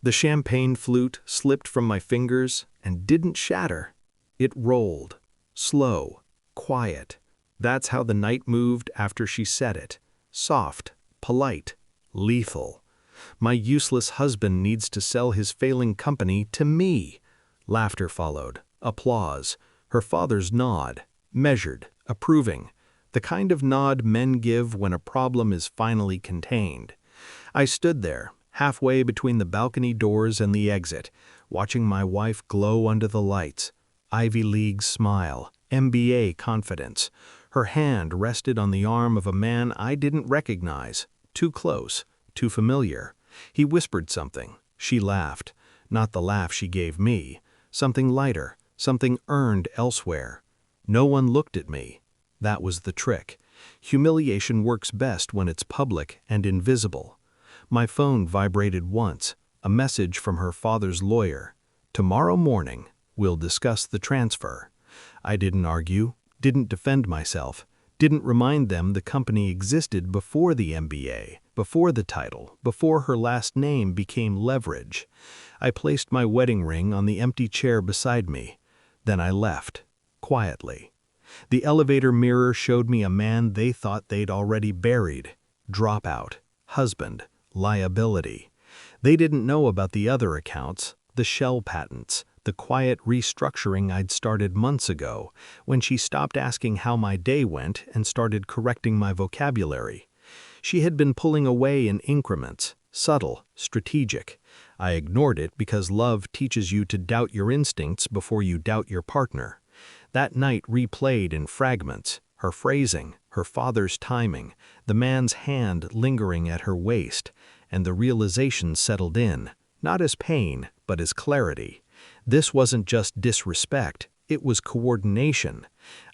The champagne flute slipped from my fingers and didn't shatter. It rolled. Slow. Quiet. That's how the night moved after she said it. Soft. Polite. Lethal. My useless husband needs to sell his failing company to me. Laughter followed. Applause. Her father's nod. Measured. Approving. The kind of nod men give when a problem is finally contained. I stood there, halfway between the balcony doors and the exit, watching my wife glow under the lights. Ivy League smile. MBA confidence. Her hand rested on the arm of a man I didn't recognize. Too close. Too familiar. He whispered something. She laughed. Not the laugh she gave me. Something lighter. Something earned elsewhere. No one looked at me. That was the trick. Humiliation works best when it's public and invisible. My phone vibrated once. A message from her father's lawyer. Tomorrow morning, we'll discuss the transfer. I didn't argue, didn't defend myself, didn't remind them the company existed before the MBA, before the title, before her last name became leverage. I placed my wedding ring on the empty chair beside me. Then I left, quietly. The elevator mirror showed me a man they thought they'd already buried. Dropout. Husband. Liability. They didn't know about the other accounts, the shell patents, the quiet restructuring I'd started months ago, when she stopped asking how my day went and started correcting my vocabulary. She had been pulling away in increments, subtle, strategic. I ignored it because love teaches you to doubt your instincts before you doubt your partner. That night replayed in fragments, her phrasing, her father's timing, the man's hand lingering at her waist, and the realization settled in, not as pain, but as clarity. This wasn't just disrespect, it was coordination.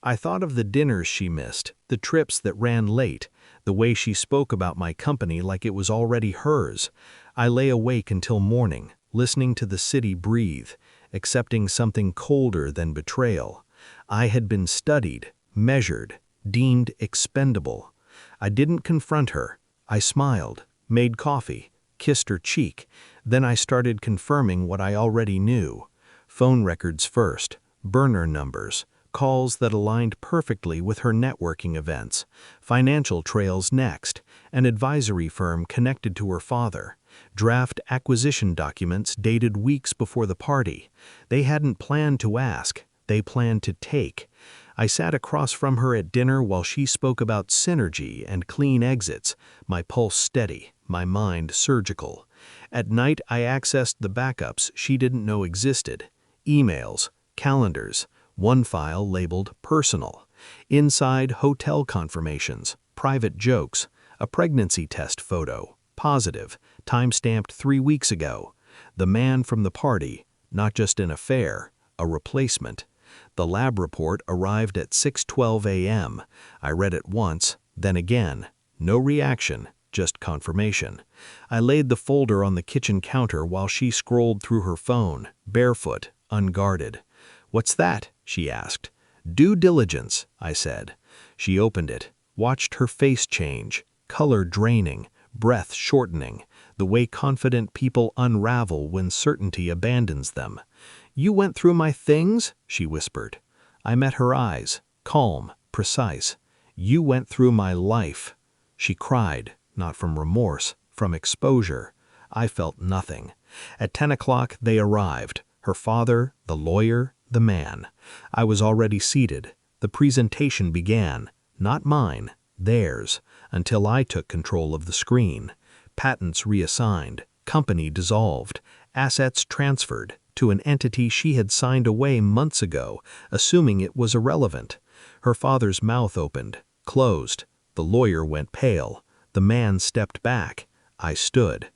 I thought of the dinners she missed, the trips that ran late, the way she spoke about my company like it was already hers. I lay awake until morning, listening to the city breathe, accepting something colder than betrayal. I had been studied, measured, deemed expendable. I didn't confront her. I smiled, made coffee, kissed her cheek. Then I started confirming what I already knew. Phone records first, burner numbers, calls that aligned perfectly with her networking events, financial trails next, an advisory firm connected to her father, draft acquisition documents dated weeks before the party. They hadn't planned to ask. They planned to take. I sat across from her at dinner while she spoke about synergy and clean exits, my pulse steady, my mind surgical. At night, I accessed the backups she didn't know existed. Emails, calendars, one file labeled personal. Inside, hotel confirmations, private jokes, a pregnancy test photo, positive, time-stamped 3 weeks ago. The man from the party, not just an affair, a replacement. The lab report arrived at 6:12 a.m. I read it once, then again. No reaction, just confirmation. I laid the folder on the kitchen counter while she scrolled through her phone, barefoot, unguarded. "What's that?" she asked. "Due diligence," I said. She opened it, watched her face change, color draining, breath shortening, the way confident people unravel when certainty abandons them. "You went through my things?" she whispered. I met her eyes, calm, precise. "You went through my life." She cried, not from remorse, from exposure. I felt nothing. At 10 o'clock they arrived, her father, the lawyer, the man. I was already seated. The presentation began, not mine, theirs, until I took control of the screen. Patents reassigned, company dissolved, assets transferred to an entity she had signed away months ago, assuming it was irrelevant. Her father's mouth opened, closed. The lawyer went pale. The man stepped back. I stood.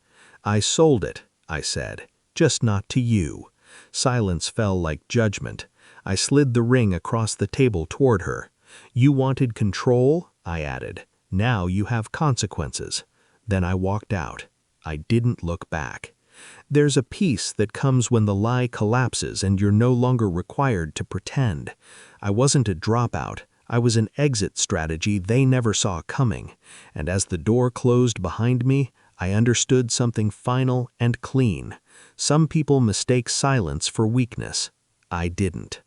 "I sold it," I said, "just not to you." Silence fell like judgment. I slid the ring across the table toward her. "You wanted control," I added. "Now you have consequences." Then I walked out. I didn't look back. There's a peace that comes when the lie collapses and you're no longer required to pretend. I wasn't a dropout. I was an exit strategy they never saw coming. And as the door closed behind me, I understood something final and clean. Some people mistake silence for weakness. I didn't.